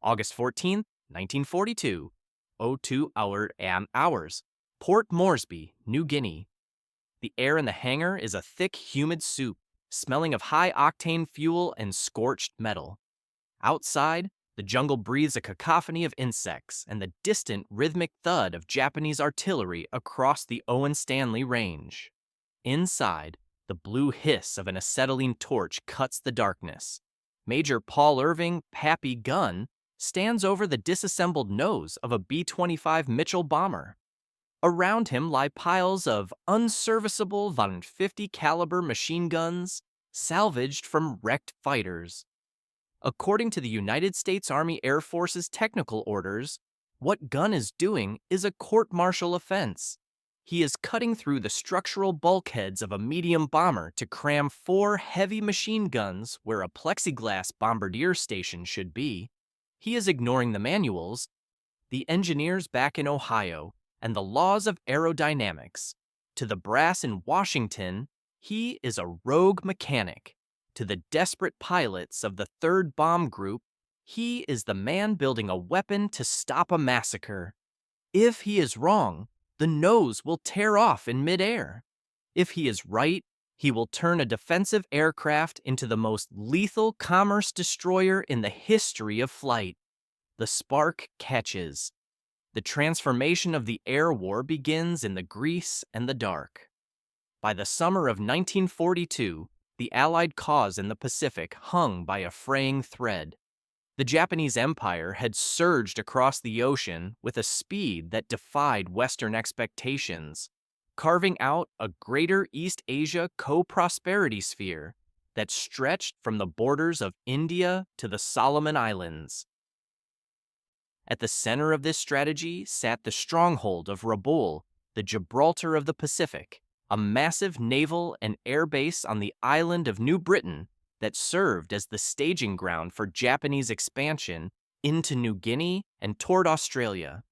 August 14th, 1942, 02 hours, Port Moresby, New Guinea. The air in the hangar is a thick, humid soup, smelling of high-octane fuel and scorched metal. Outside, the jungle breathes a cacophony of insects and the distant, rhythmic thud of Japanese artillery across the Owen Stanley Range. Inside, the blue hiss of an acetylene torch cuts the darkness. Major Paul Irving Pappy Gunn stands over the disassembled nose of a B-25 Mitchell bomber. Around him lie piles of unserviceable Von 50 caliber machine guns salvaged from wrecked fighters. According to the United States Army Air Force's technical orders, what Gunn is doing is a court-martial offense. He is cutting through the structural bulkheads of a medium bomber to cram 4 heavy machine guns where a plexiglass bombardier station should be. He is ignoring the manuals, the engineers back in Ohio, and the laws of aerodynamics. To the brass in Washington, he is a rogue mechanic. To the desperate pilots of the 3rd Bomb Group, he is the man building a weapon to stop a massacre. If he is wrong, the nose will tear off in midair. If he is right, he will turn a defensive aircraft into the most lethal commerce destroyer in the history of flight. The spark catches. The transformation of the air war begins in the grease and the dark. By the summer of 1942, the Allied cause in the Pacific hung by a fraying thread. The Japanese Empire had surged across the ocean with a speed that defied Western expectations, carving out a greater East Asia co-prosperity sphere that stretched from the borders of India to the Solomon Islands. At the center of this strategy sat the stronghold of Rabaul, the Gibraltar of the Pacific, a massive naval and air base on the island of New Britain that served as the staging ground for Japanese expansion into New Guinea and toward Australia.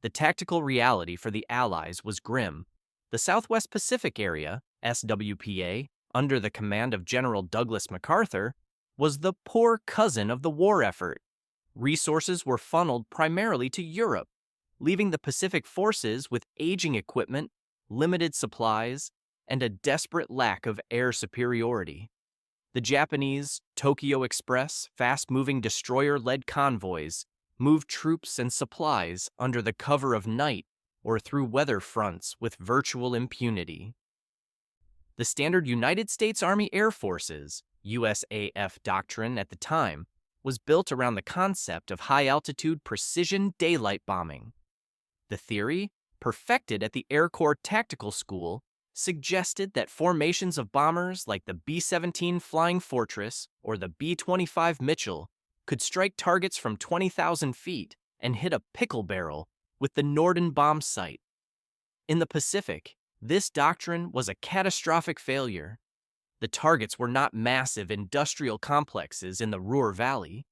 The tactical reality for the Allies was grim. The Southwest Pacific Area, SWPA, under the command of General Douglas MacArthur, was the poor cousin of the war effort. Resources were funneled primarily to Europe, leaving the Pacific forces with aging equipment, limited supplies, and a desperate lack of air superiority. The Japanese Tokyo Express fast-moving destroyer-led convoys moved troops and supplies under the cover of night or through weather fronts with virtual impunity. The standard United States Army Air Forces, USAF doctrine at the time, was built around the concept of high-altitude precision daylight bombing. The theory, perfected at the Air Corps Tactical School, suggested that formations of bombers like the B-17 Flying Fortress or the B-25 Mitchell could strike targets from 20,000 feet and hit a pickle barrel with the Norden bomb sight. In the Pacific, this doctrine was a catastrophic failure. The targets were not massive industrial complexes in the Ruhr Valley.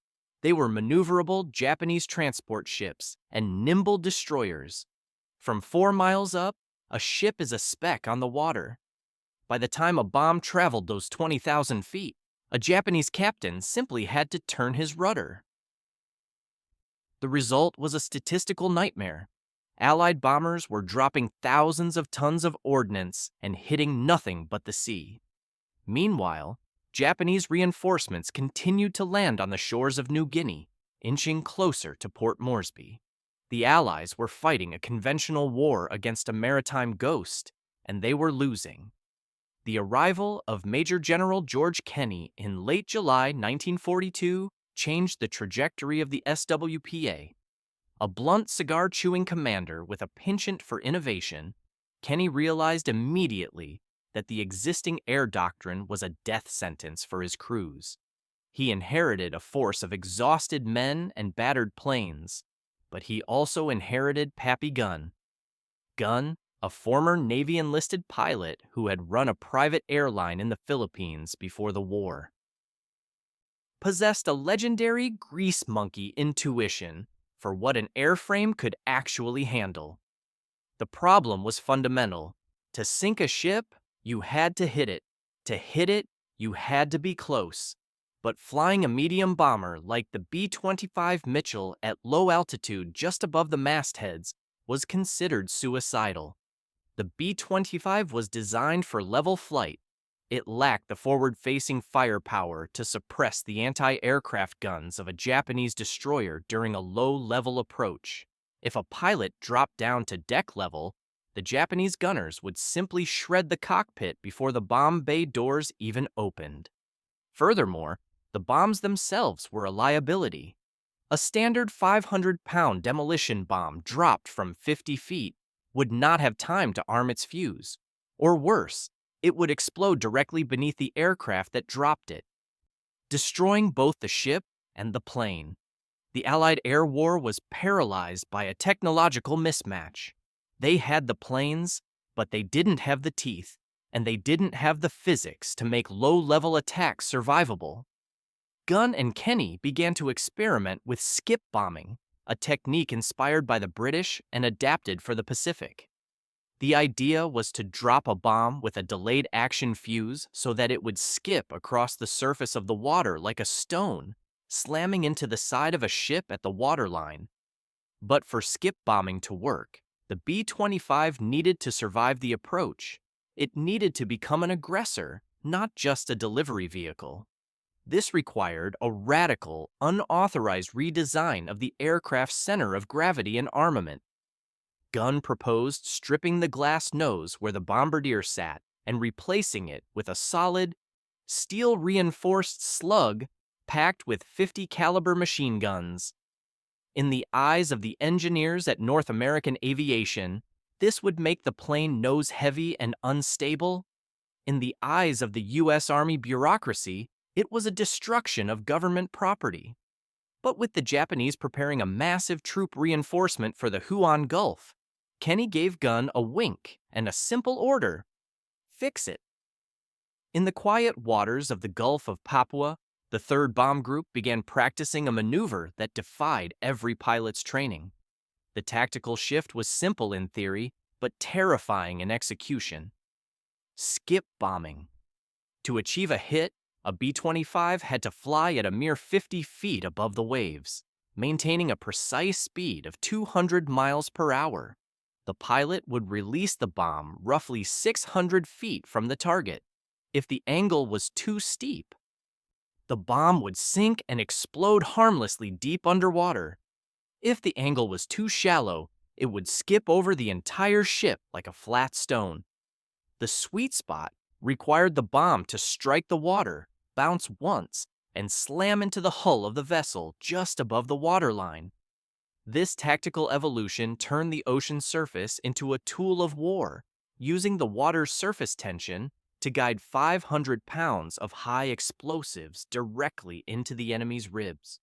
They were maneuverable Japanese transport ships and nimble destroyers. From 4 miles up, a ship is a speck on the water. By the time a bomb traveled those 20,000 feet, a Japanese captain simply had to turn his rudder. The result was a statistical nightmare. Allied bombers were dropping thousands of tons of ordnance and hitting nothing but the sea. Meanwhile, Japanese reinforcements continued to land on the shores of New Guinea, inching closer to Port Moresby. The Allies were fighting a conventional war against a maritime ghost, and they were losing. The arrival of Major General George Kenney in late July 1942 changed the trajectory of the SWPA. A blunt cigar-chewing commander with a penchant for innovation, Kenney realized immediately that the existing air doctrine was a death sentence for his crews. He inherited a force of exhausted men and battered planes, but he also inherited Pappy Gunn. Gunn, a former Navy enlisted pilot who had run a private airline in the Philippines before the war, possessed a legendary grease monkey intuition for what an airframe could actually handle. The problem was fundamental. To sink a ship, you had to hit it. To hit it, you had to be close. But flying a medium bomber like the B-25 Mitchell at low altitude just above the mastheads was considered suicidal. The B-25 was designed for level flight. It lacked the forward-facing firepower to suppress the anti-aircraft guns of a Japanese destroyer during a low-level approach. If a pilot dropped down to deck level, the Japanese gunners would simply shred the cockpit before the bomb bay doors even opened. Furthermore, the bombs themselves were a liability. A standard 500-pound demolition bomb dropped from 50 feet would not have time to arm its fuse. Or worse, it would explode directly beneath the aircraft that dropped it, destroying both the ship and the plane. The Allied air war was paralyzed by a technological mismatch. They had the planes, but they didn't have the teeth, and they didn't have the physics to make low-level attacks survivable. Gunn and Kenny began to experiment with skip bombing, a technique inspired by the British and adapted for the Pacific. The idea was to drop a bomb with a delayed action fuse so that it would skip across the surface of the water like a stone, slamming into the side of a ship at the waterline. But for skip bombing to work, the B-25 needed to survive the approach. It needed to become an aggressor, not just a delivery vehicle. This required a radical, unauthorized redesign of the aircraft's center of gravity and armament. Gunn proposed stripping the glass nose where the bombardier sat and replacing it with a solid, steel-reinforced slug packed with 50 caliber machine guns. In the eyes of the engineers at North American Aviation, this would make the plane nose-heavy and unstable. In the eyes of the U.S. Army bureaucracy, it was a destruction of government property. But with the Japanese preparing a massive troop reinforcement for the Huon Gulf, Kenny gave Gunn a wink and a simple order: fix it. In the quiet waters of the Gulf of Papua, the 3rd Bomb Group began practicing a maneuver that defied every pilot's training. The tactical shift was simple in theory, but terrifying in execution. Skip bombing. To achieve a hit, a B-25 had to fly at a mere 50 feet above the waves, maintaining a precise speed of 200 miles per hour. The pilot would release the bomb roughly 600 feet from the target. If the angle was too steep, the bomb would sink and explode harmlessly deep underwater. If the angle was too shallow, it would skip over the entire ship like a flat stone. The sweet spot required the bomb to strike the water, bounce once, and slam into the hull of the vessel just above the waterline. This tactical evolution turned the ocean surface into a tool of war, using the water's surface tension to guide 500 pounds of high explosives directly into the enemy's ribs.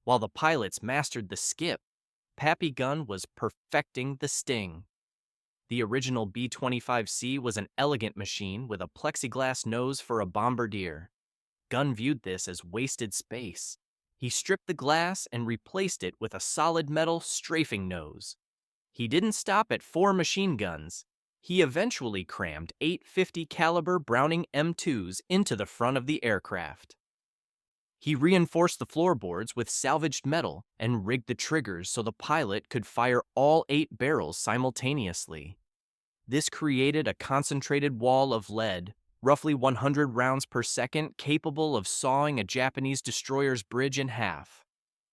While the pilots mastered the skip, Pappy Gunn was perfecting the sting. The original B-25C was an elegant machine with a plexiglass nose for a bombardier. Gunn viewed this as wasted space. He stripped the glass and replaced it with a solid metal strafing nose. He didn't stop at 4 machine guns. He eventually crammed 8 50 caliber Browning M2s into the front of the aircraft. He reinforced the floorboards with salvaged metal and rigged the triggers so the pilot could fire all 8 barrels simultaneously. This created a concentrated wall of lead, roughly 100 rounds per second, capable of sawing a Japanese destroyer's bridge in half.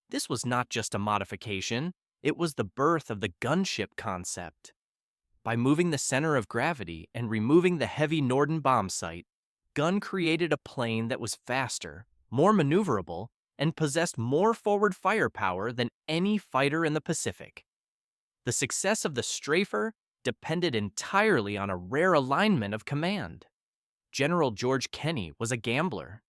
This was not just a modification, it was the birth of the gunship concept. By moving the center of gravity and removing the heavy Norden bomb sight, Gunn created a plane that was faster, more maneuverable, and possessed more forward firepower than any fighter in the Pacific. The success of the Strafer depended entirely on a rare alignment of command. General George Kenny was a gambler.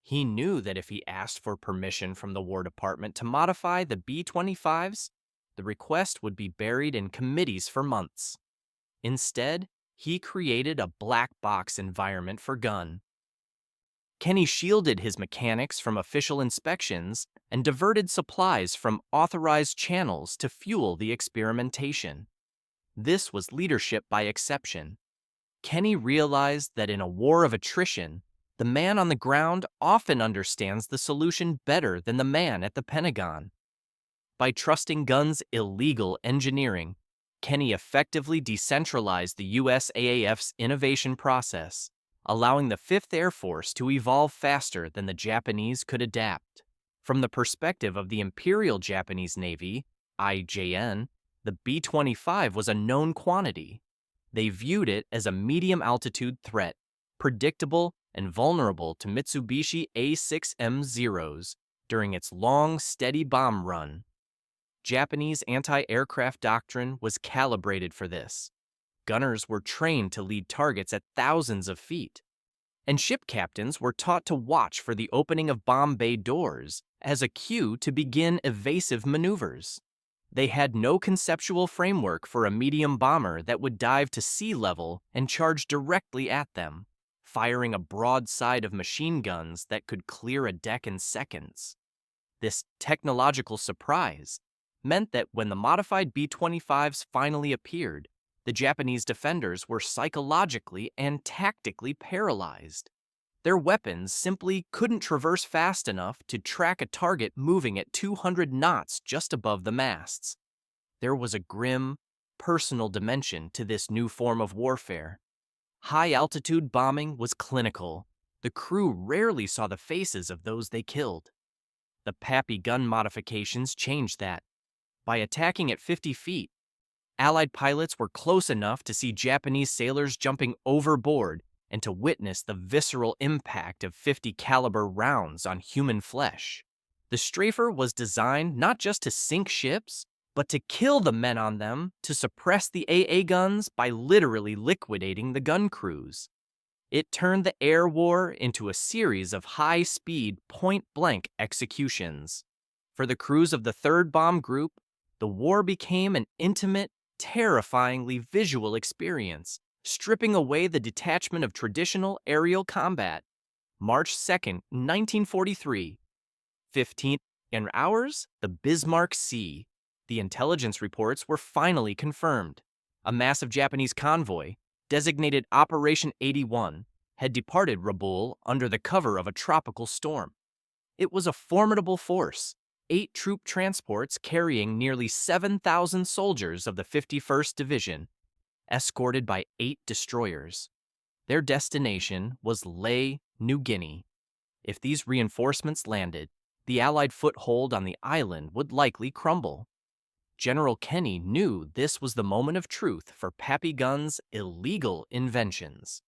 He knew that if he asked for permission from the War Department to modify the B-25s, the request would be buried in committees for months. Instead, he created a black box environment for Gunn. Kenny shielded his mechanics from official inspections and diverted supplies from authorized channels to fuel the experimentation. This was leadership by exception. Kenny realized that in a war of attrition, The man on the ground often understands the solution better than the man at the Pentagon. By trusting guns' illegal engineering, Kenny effectively decentralized the USAAF's innovation process, allowing the 5th Air Force to evolve faster than the Japanese could adapt. From the perspective of the Imperial Japanese Navy, IJN, the B-25 was a known quantity. They viewed it as a medium-altitude threat, predictable and vulnerable to Mitsubishi A6M0s during its long, steady bomb run. Japanese anti-aircraft doctrine was calibrated for this. Gunners were trained to lead targets at thousands of feet, and ship captains were taught to watch for the opening of bomb bay doors as a cue to begin evasive maneuvers. They had no conceptual framework for a medium bomber that would dive to sea level and charge directly at them, firing a broadside of machine guns that could clear a deck in seconds. This technological surprise meant that when the modified B-25s finally appeared, the Japanese defenders were psychologically and tactically paralyzed. Their weapons simply couldn't traverse fast enough to track a target moving at 200 knots just above the masts. There was a grim, personal dimension to this new form of warfare. High-altitude bombing was clinical. The crew rarely saw the faces of those they killed. The Pappy gun modifications changed that. By attacking at 50 feet, Allied pilots were close enough to see Japanese sailors jumping overboard and to witness the visceral impact of 50 caliber rounds on human flesh. The Strafer was designed not just to sink ships, but to kill the men on them, to suppress the AA guns by literally liquidating the gun crews. It turned the air war into a series of high-speed, point-blank executions. For the crews of the 3rd Bomb Group, the war became an intimate, terrifyingly visual experience, stripping away the detachment of traditional aerial combat. March 2nd, 1943. 15th in hours, the Bismarck Sea. The intelligence reports were finally confirmed. A massive Japanese convoy, designated Operation 81, had departed Rabaul under the cover of a tropical storm. It was a formidable force, 8 troop transports carrying nearly 7,000 soldiers of the 51st Division, escorted by 8 destroyers. Their destination was Lae, New Guinea. If these reinforcements landed, the Allied foothold on the island would likely crumble. General Kenny knew this was the moment of truth for Pappy Gun's illegal inventions.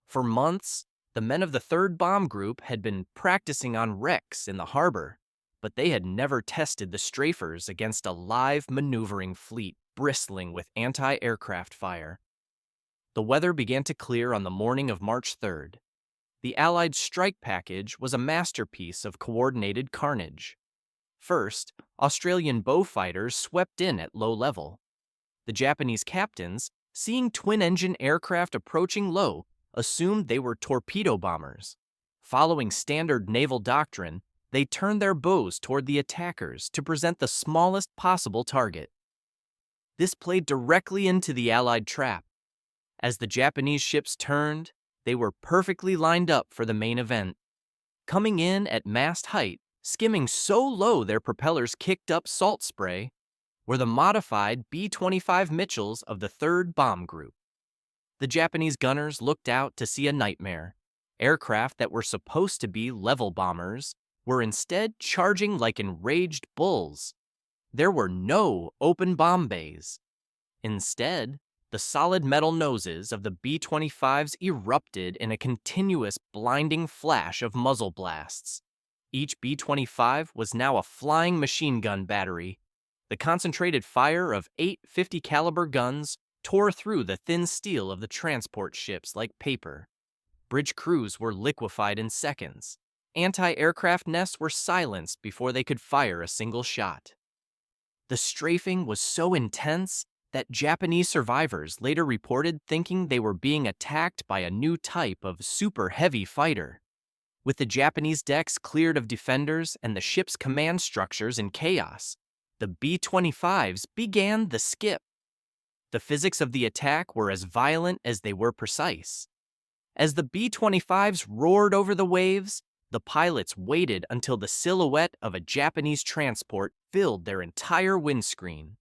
For months, the men of the 3rd Bomb Group had been practicing on wrecks in the harbor, but they had never tested the Strafers against a live maneuvering fleet bristling with anti-aircraft fire. The weather began to clear on the morning of March 3rd. The Allied strike package was a masterpiece of coordinated carnage. First, Australian bow fighters swept in at low level. The Japanese captains, seeing twin-engine aircraft approaching low, assumed they were torpedo bombers. Following standard naval doctrine, they turned their bows toward the attackers to present the smallest possible target. This played directly into the Allied trap. As the Japanese ships turned, they were perfectly lined up for the main event. Coming in at mast height, skimming so low their propellers kicked up salt spray, were the modified B-25 Mitchells of the 3rd Bomb Group. The Japanese gunners looked out to see a nightmare. Aircraft that were supposed to be level bombers were instead charging like enraged bulls. There were no open bomb bays. Instead, the solid metal noses of the B-25s erupted in a continuous blinding flash of muzzle blasts. Each B-25 was now a flying machine gun battery. The concentrated fire of 8 50 caliber guns tore through the thin steel of the transport ships like paper. Bridge crews were liquefied in seconds. Anti-aircraft nests were silenced before they could fire a single shot. The strafing was so intense that Japanese survivors later reported thinking they were being attacked by a new type of super heavy fighter. With the Japanese decks cleared of defenders and the ship's command structures in chaos, the B-25s began the skip. The physics of the attack were as violent as they were precise. As the B-25s roared over the waves, the pilots waited until the silhouette of a Japanese transport filled their entire windscreen.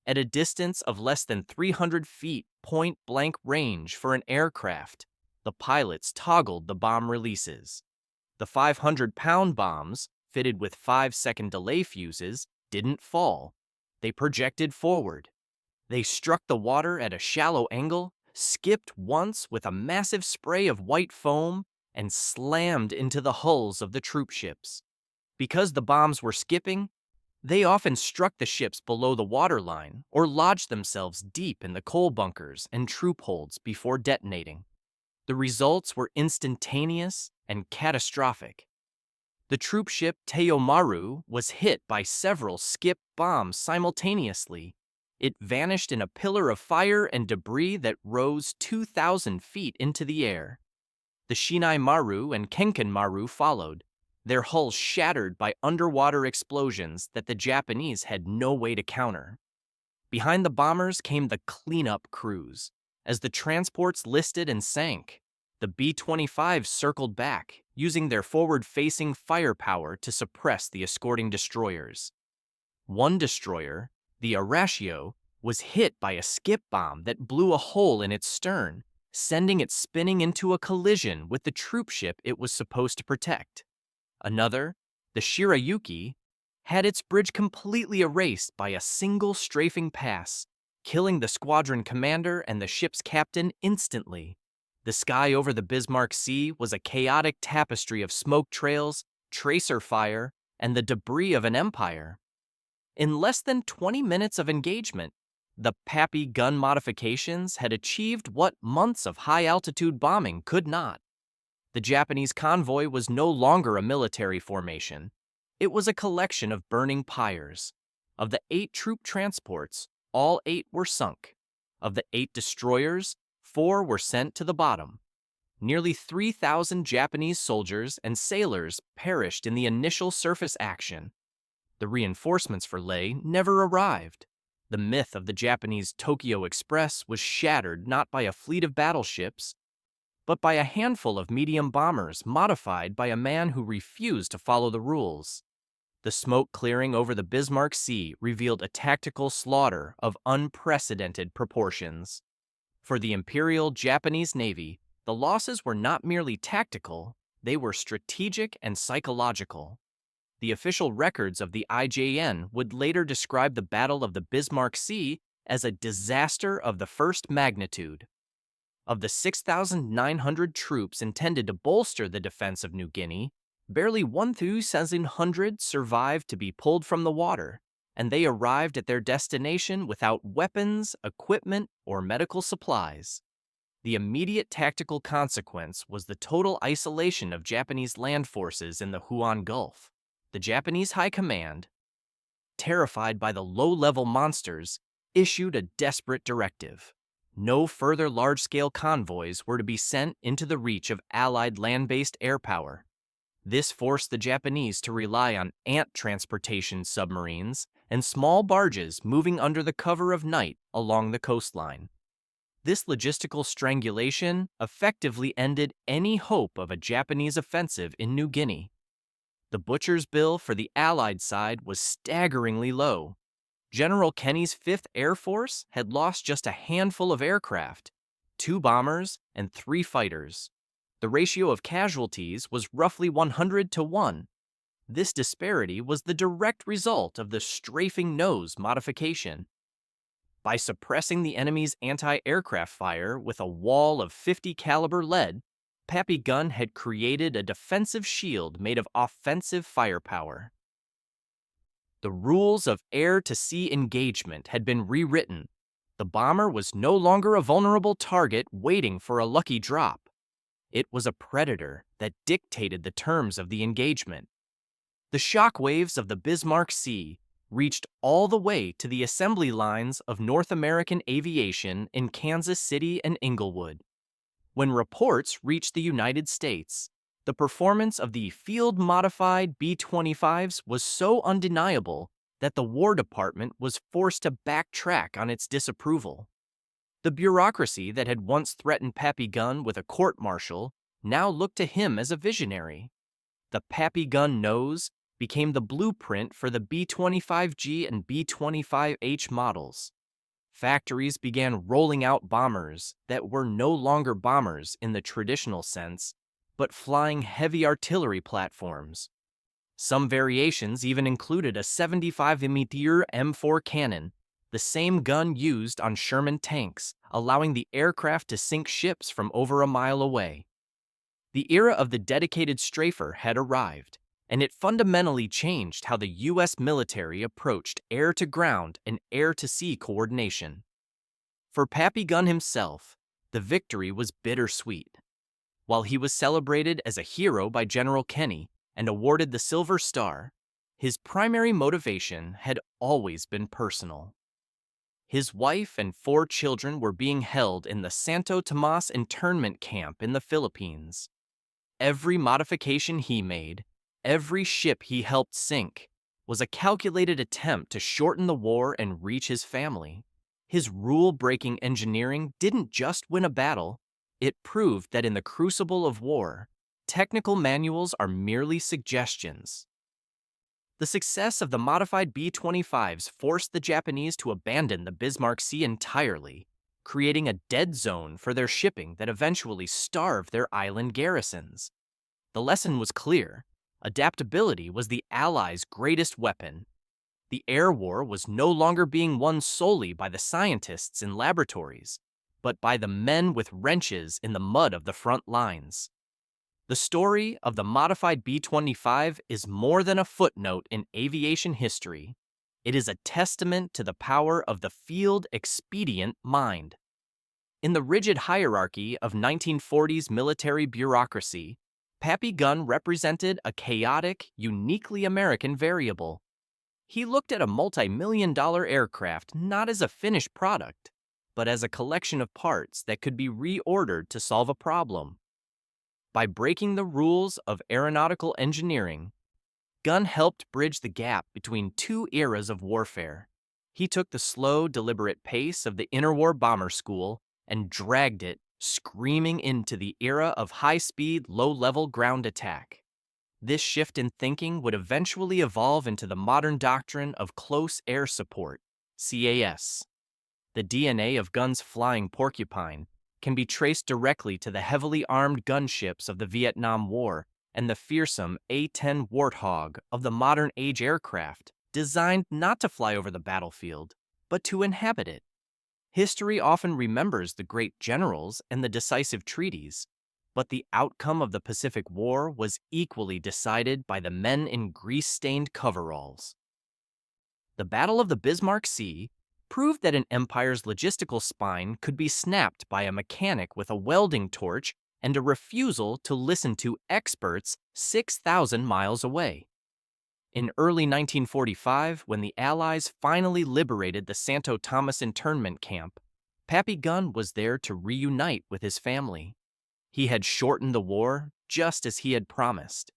At a distance of less than 300 feet point-blank range for an aircraft, the pilots toggled the bomb releases. The 500-pound bombs, fitted with 5-second delay fuses, didn't fall. They projected forward. They struck the water at a shallow angle, skipped once with a massive spray of white foam, and slammed into the hulls of the troop ships. Because the bombs were skipping, they often struck the ships below the waterline or lodged themselves deep in the coal bunkers and troop holds before detonating. The results were instantaneous and catastrophic. The troop ship Teomaru was hit by several skip bombs simultaneously. It vanished in a pillar of fire and debris that rose 2,000 feet into the air. The Shinai Maru and Kenken Maru followed, their hulls shattered by underwater explosions that the Japanese had no way to counter. Behind the bombers came the cleanup crews. As the transports listed and sank, the B-25s circled back, using their forward-facing firepower to suppress the escorting destroyers. One destroyer, the Arashio, was hit by a skip bomb that blew a hole in its stern, sending it spinning into a collision with the troop ship it was supposed to protect. Another, the Shirayuki, had its bridge completely erased by a single strafing pass, killing the squadron commander and the ship's captain instantly. The sky over the Bismarck Sea was a chaotic tapestry of smoke trails, tracer fire, and the debris of an empire. In less than 20 minutes of engagement, the Pappy gun modifications had achieved what months of high-altitude bombing could not. The Japanese convoy was no longer a military formation. It was a collection of burning pyres. Of the 8 troop transports, all 8 were sunk. Of the 8 destroyers, 4 were sent to the bottom. Nearly 3,000 Japanese soldiers and sailors perished in the initial surface action. The reinforcements for Leh never arrived. The myth of the Japanese Tokyo Express was shattered not by a fleet of battleships, but by a handful of medium bombers modified by a man who refused to follow the rules. The smoke clearing over the Bismarck Sea revealed a tactical slaughter of unprecedented proportions. For the Imperial Japanese Navy, the losses were not merely tactical, they were strategic and psychological. The official records of the IJN would later describe the Battle of the Bismarck Sea as a disaster of the first magnitude. Of the 6,900 troops intended to bolster the defense of New Guinea, barely 1,700 survived to be pulled from the water, and they arrived at their destination without weapons, equipment, or medical supplies. The immediate tactical consequence was the total isolation of Japanese land forces in the Huon Gulf. The Japanese High Command, terrified by the low-level monsters, issued a desperate directive. No further large-scale convoys were to be sent into the reach of Allied land-based air power. This forced the Japanese to rely on ant transportation submarines and small barges moving under the cover of night along the coastline. This logistical strangulation effectively ended any hope of a Japanese offensive in New Guinea. The butcher's bill for the Allied side was staggeringly low. General Kenny's 5th Air Force had lost just a handful of aircraft, 2 bombers and 3 fighters. The ratio of casualties was roughly 100 to 1. This disparity was the direct result of the strafing nose modification. By suppressing the enemy's anti-aircraft fire with a wall of 50 caliber lead, Pappy Gun had created a defensive shield made of offensive firepower. The rules of air-to-sea engagement had been rewritten. The bomber was no longer a vulnerable target waiting for a lucky drop. It was a predator that dictated the terms of the engagement. The shockwaves of the Bismarck Sea reached all the way to the assembly lines of North American aviation in Kansas City and Inglewood. When reports reached the United States, the performance of the field-modified B-25s was so undeniable that the War Department was forced to backtrack on its disapproval. The bureaucracy that had once threatened Pappy Gunn with a court-martial now looked to him as a visionary. The Pappy Gunn nose became the blueprint for the B-25G and B-25H models. Factories began rolling out bombers that were no longer bombers in the traditional sense, but flying heavy artillery platforms. Some variations even included a 75mm M4 cannon, the same gun used on Sherman tanks, allowing the aircraft to sink ships from over a mile away. The era of the dedicated strafer had arrived, and it fundamentally changed how the U.S. military approached air-to-ground and air-to-sea coordination. For Pappy Gunn himself, the victory was bittersweet. While he was celebrated as a hero by General Kenny and awarded the Silver Star, his primary motivation had always been personal. His wife and 4 children were being held in the Santo Tomas internment camp in the Philippines. Every modification he made, every ship he helped sink, was a calculated attempt to shorten the war and reach his family. His rule-breaking engineering didn't just win a battle, it proved that in the crucible of war, technical manuals are merely suggestions. The success of the modified B-25s forced the Japanese to abandon the Bismarck Sea entirely, creating a dead zone for their shipping that eventually starved their island garrisons. The lesson was clear. Adaptability was the Allies' greatest weapon. The air war was no longer being won solely by the scientists in laboratories, but by the men with wrenches in the mud of the front lines. The story of the modified B-25 is more than a footnote in aviation history. It is a testament to the power of the field expedient mind. In the rigid hierarchy of 1940s military bureaucracy, Pappy Gunn represented a chaotic, uniquely American variable. He looked at a multi-million-dollar aircraft not as a finished product, but as a collection of parts that could be reordered to solve a problem. By breaking the rules of aeronautical engineering, Gunn helped bridge the gap between 2 eras of warfare. He took the slow, deliberate pace of the interwar bomber school and dragged it, screaming into the era of high-speed, low-level ground attack. This shift in thinking would eventually evolve into the modern doctrine of close air support, CAS. The DNA of Gunn's flying porcupine can be traced directly to the heavily armed gunships of the Vietnam War and the fearsome A-10 Warthog of the modern-age aircraft, designed not to fly over the battlefield, but to inhabit it. History often remembers the great generals and the decisive treaties, but the outcome of the Pacific War was equally decided by the men in grease-stained coveralls. The Battle of the Bismarck Sea proved that an empire's logistical spine could be snapped by a mechanic with a welding torch and a refusal to listen to experts 6,000 miles away. In early 1945, when the Allies finally liberated the Santo Tomas internment camp, Pappy Gunn was there to reunite with his family. He had shortened the war just as he had promised.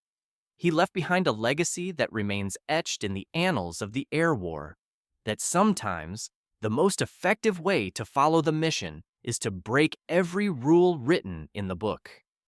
He left behind a legacy that remains etched in the annals of the air war, that sometimes the most effective way to follow the mission is to break every rule written in the book.